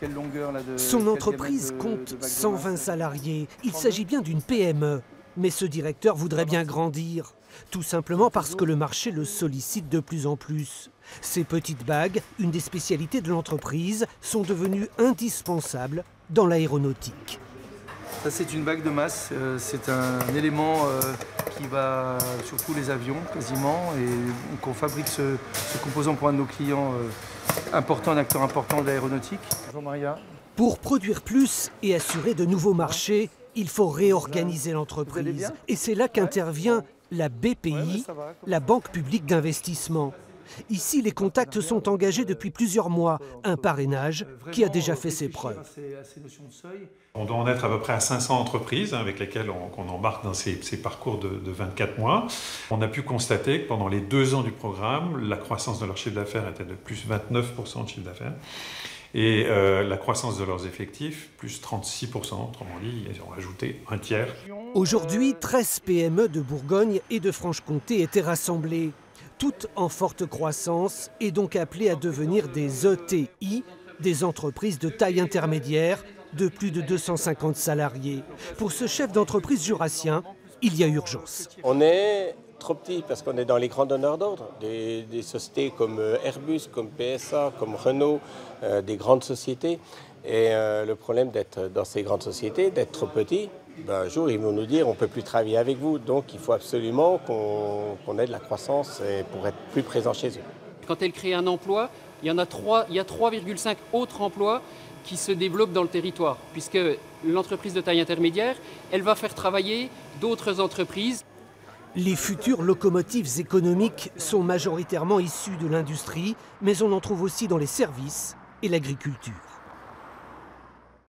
quelle longueur là, Son entreprise compte 120 salariés. Il s'agit bien d'une PME. Mais ce directeur voudrait bien grandir. Tout simplement parce que le marché le sollicite de plus en plus. Ces petites bagues, une des spécialités de l'entreprise, sont devenues indispensables dans l'aéronautique. Ça, c'est une bague de masse. C'est un élément qui va sur tous les avions quasiment. Et qu'on fabrique ce composant pour un de nos clients important, un acteur important de l'aéronautique. Bonjour Maria. Pour produire plus et assurer de nouveaux marchés, il faut réorganiser l'entreprise. Et c'est là qu'intervient la BPI, la Banque publique d'investissement. Ici, les contacts sont engagés depuis plusieurs mois. Un parrainage qui a déjà fait ses preuves. On doit en être à peu près à 500 entreprises avec lesquelles on embarque dans ces parcours de 24 mois. On a pu constater que pendant les 2 ans du programme, la croissance de leur chiffre d'affaires était de plus 29% de chiffre d'affaires. Et la croissance de leurs effectifs, plus 36%, autrement dit, ils ont rajouté un tiers. Aujourd'hui, 13 PME de Bourgogne et de Franche-Comté étaient rassemblées, toutes en forte croissance et donc appelées à devenir des ETI, des entreprises de taille intermédiaire de plus de 250 salariés. Pour ce chef d'entreprise jurassien, il y a urgence. On est trop petit parce qu'on est dans les grands donneurs d'ordre, des sociétés comme Airbus, comme PSA, comme Renault, des grandes sociétés. Et le problème d'être dans ces grandes sociétés, d'être trop petit, un jour ils vont nous dire on ne peut plus travailler avec vous. Donc il faut absolument qu'on ait de la croissance pour être plus présent chez eux. Quand elle crée un emploi, il y a 3,5 autres emplois qui se développent dans le territoire, puisque l'entreprise de taille intermédiaire, elle va faire travailler d'autres entreprises. Les futures locomotives économiques sont majoritairement issues de l'industrie, mais on en trouve aussi dans les services et l'agriculture.